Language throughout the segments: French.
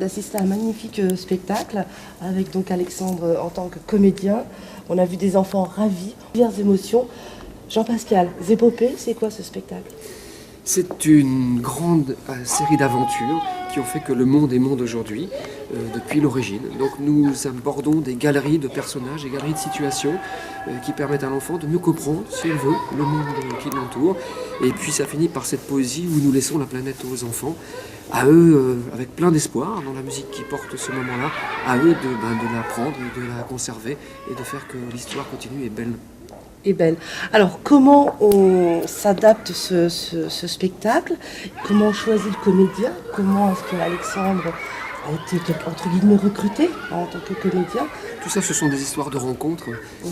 d'assister à un magnifique spectacle avec donc Alexandre en tant que comédien. On a vu des enfants ravis, diverses émotions. Jean-Pascal, Zépopée, c'est quoi ce spectacle? C'est une grande série d'aventures qui ont fait que le monde est monde aujourd'hui, depuis l'origine. Donc nous abordons des galeries de personnages, des galeries de situations qui permettent à l'enfant de mieux comprendre, si il veut, le monde qui l'entoure. Et puis ça finit par cette poésie où nous laissons la planète aux enfants, à eux, avec plein d'espoir dans la musique qui porte ce moment-là, à eux de l'apprendre, de la conserver et de faire que l'histoire continue et belle. Et belle. Alors, comment on s'adapte ce spectacle? Comment on choisit le comédien? Comment est-ce que Alexandre a été, entre guillemets, recruté en tant que comédien? Tout ça, ce sont des histoires de rencontres.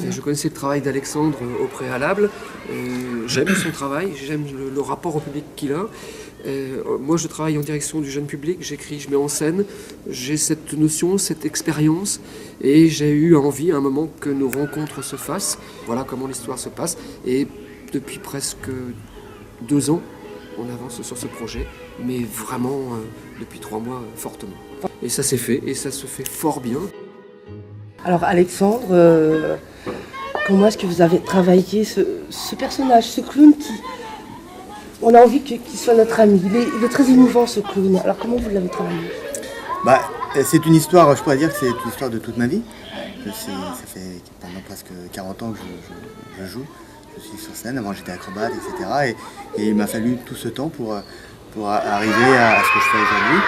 Je connaissais le travail d'Alexandre au préalable. J'aime son travail, j'aime le rapport au public qu'il a. Moi, je travaille en direction du jeune public, j'écris, je mets en scène. J'ai cette notion, cette expérience. Et j'ai eu envie à un moment que nos rencontres se fassent. Voilà comment l'histoire se passe. Et depuis presque 2 ans, on avance sur ce projet. Mais vraiment, depuis 3 mois, fortement. Et ça s'est fait, et ça se fait fort bien. Alors Alexandre, comment est-ce que vous avez travaillé ce personnage, ce clown qui... On a envie qu'il soit notre ami. Il est très émouvant ce clown. Alors comment vous l'avez travaillé? C'est une histoire, je pourrais dire que c'est une histoire de toute ma vie. Ça fait pendant presque 40 ans que je joue. Je suis sur scène, avant j'étais acrobate, etc. Et il m'a fallu tout ce temps pour arriver à ce que je fais aujourd'hui.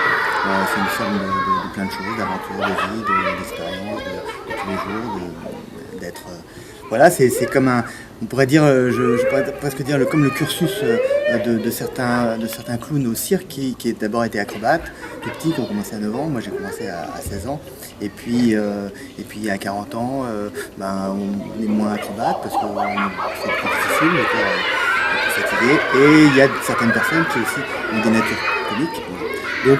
C'est une somme de plein de choses, d'aventures, de vie, d'expériences, de tous les jours, d'être... Voilà, c'est comme un... On pourrait dire, je pourrais presque dire comme le cursus de certains clowns au cirque qui d'abord été acrobates, tout petits, qui ont commencé à 9 ans. Moi j'ai commencé à 16 ans. Et puis à 40 ans, on est moins acrobate parce que c'est plus difficile, le corps est plus fatigué. Et il y a certaines personnes qui aussi ont des natures comiques. Donc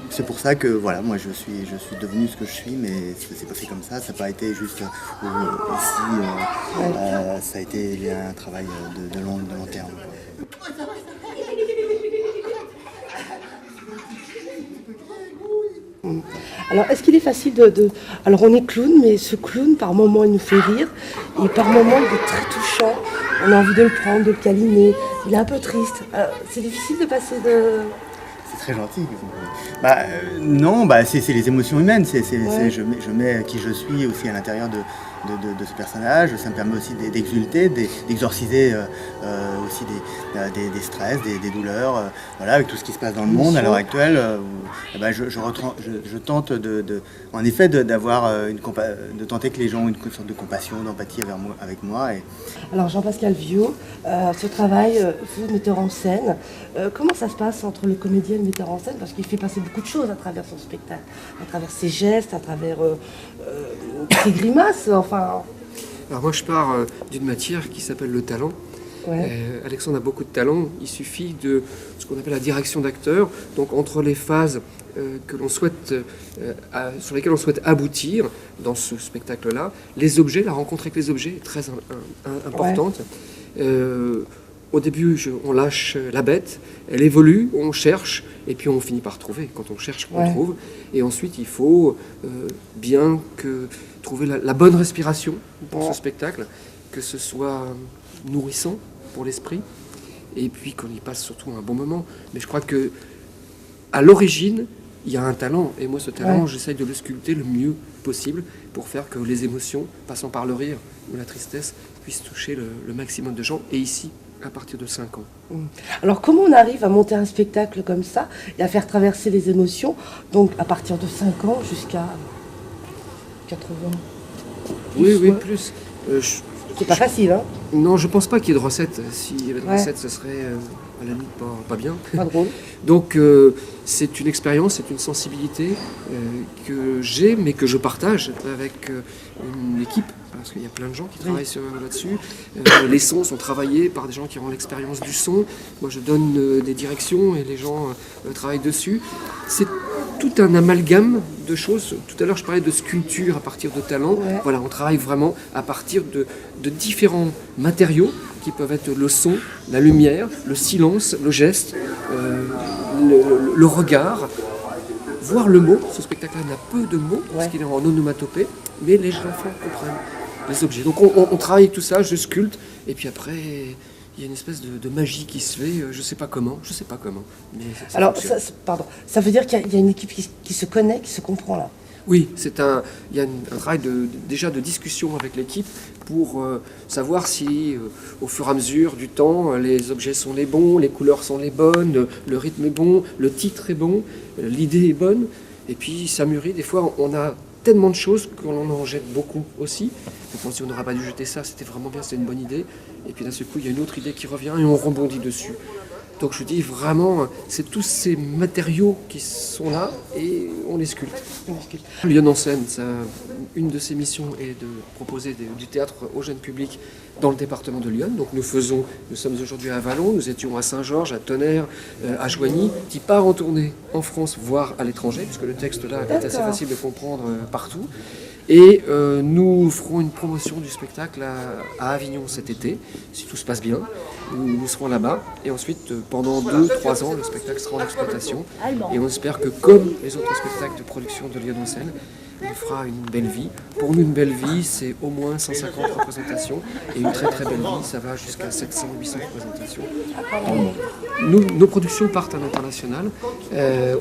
c'est pour ça que voilà, moi je suis devenu ce que je suis, mais c'est pas fait comme ça. Ça n'a pas été juste ici. Ça a été un travail de long terme. Alors, est-ce qu'il est facile Alors, on est clown, mais ce clown, par moments, il nous fait rire. Et par moments, il est très touchant. On a envie de le prendre, de le câliner. Il est un peu triste. C'est difficile de passer de... C'est très gentil. Non, c'est les émotions humaines. Je mets qui je suis aussi à l'intérieur de ce personnage. Ça me permet aussi d'exulter, d'exorciser aussi des stress, des douleurs. Voilà, avec tout ce qui se passe dans le monde à l'heure actuelle. Je tente en effet d'avoir de tenter que les gens ont une sorte de compassion, d'empathie avec moi. Alors Jean-Pascal Viaud, ce travail, vous metteur en scène, comment ça se passe entre le comédien et le metteur en scène? Parce qu'il fait passer beaucoup de choses à travers son spectacle, à travers ses gestes, à travers ses grimaces, enfin... Alors moi je pars d'une matière qui s'appelle le talent. Ouais. Alexandre a beaucoup de talent, il suffit de ce qu'on appelle la direction d'acteur, donc entre les phases que l'on souhaite, sur lesquelles on souhaite aboutir dans ce spectacle-là, les objets, la rencontre avec les objets est très importante. Ouais. Au début, on lâche la bête, elle évolue, on cherche, et puis on finit par trouver. Quand on cherche, on trouve. Et ensuite, il faut bien trouver la bonne respiration pour ce spectacle, que ce soit nourrissant pour l'esprit, et puis qu'on y passe surtout un bon moment. Mais je crois que à l'origine, il y a un talent, et moi, ce talent, j'essaye de le sculpter le mieux possible pour faire que les émotions, passant par le rire ou la tristesse, puissent toucher le maximum de gens. Et ici, à partir de 5 ans. Alors comment on arrive à monter un spectacle comme ça et à faire traverser les émotions, donc à partir de 5 ans jusqu'à 80? Oui, plus. C'est pas facile, hein? Non, je pense pas qu'il y ait de recette. S'il y avait de recette, ce serait à la limite pas bien. Pas drôle. Donc c'est une expérience, c'est une sensibilité que j'ai, mais que je partage avec une équipe. Parce qu'il y a plein de gens qui travaillent là-dessus. Les sons sont travaillés par des gens qui ont l'expérience du son. Moi, je donne des directions et les gens travaillent dessus. C'est tout un amalgame de choses. Tout à l'heure, je parlais de sculpture à partir de talent. Ouais. Voilà, on travaille vraiment à partir de différents matériaux qui peuvent être le son, la lumière, le silence, le geste, le regard. voir le mot. Ce spectacle-là n'a peu de mots, parce Ouais. qu'il est en onomatopée, mais les enfants comprennent les objets. Donc on travaille tout ça, je sculpte, et puis après, il y a une espèce de magie qui se fait, je sais pas comment, mais ça Alors, fonctionne. pardon, ça veut dire qu'il y a une équipe qui se connaît, qui se comprend là. Oui, il y a un travail déjà de discussion avec l'équipe pour savoir si, au fur et à mesure du temps, les objets sont les bons, les couleurs sont les bonnes, le rythme est bon, le titre est bon, l'idée est bonne, et puis ça mûrit. Des fois, on a tellement de choses qu'on en jette beaucoup aussi. On pense qu'on n'aura pas dû jeter ça, c'était vraiment bien, c'était une bonne idée. Et puis d'un seul coup, il y a une autre idée qui revient et on rebondit dessus. Donc je dis vraiment, c'est tous ces matériaux qui sont là et on les sculpte. Lyon en scène, une de ses missions est de proposer du théâtre au jeune public dans le département de Lyon. Donc nous sommes aujourd'hui à Vallon, nous étions à Saint-Georges, à Tonnerre, à Joigny, qui part en tournée en France, voire à l'étranger, puisque le texte là est assez facile de comprendre partout. Et nous ferons une promotion du spectacle à Avignon cet été, si tout se passe bien. Nous serons là-bas. Et ensuite, pendant 2-3 ans, le spectacle sera en exploitation. Et on espère que, comme les autres spectacles de production de Lyon en scène, il fera une belle vie. Pour nous, une belle vie, c'est au moins 150 représentations. Et une très très belle vie, ça va jusqu'à 700-800 représentations. Nos productions partent à l'international.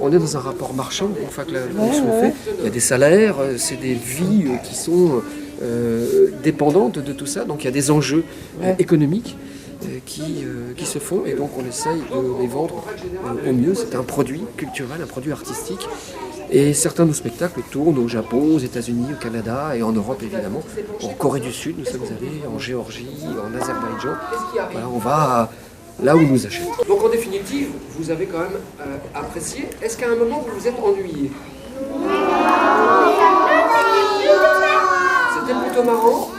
On est dans un rapport marchand, une fois que la production est faite. Il y a des salaires, c'est des vies qui sont dépendantes de tout ça. Donc il y a des enjeux économiques qui se font. Et donc on essaye de les vendre au mieux. C'est un produit culturel, un produit artistique. Et certains de nos spectacles tournent au Japon, aux États-Unis, au Canada et en Europe évidemment. En Corée du Sud, nous sommes allés, en Géorgie, en Azerbaïdjan. Voilà, on va là où on nous achète. Donc en définitive, vous avez quand même apprécié. Est-ce qu'à un moment vous vous êtes ennuyé? C'était plutôt marrant.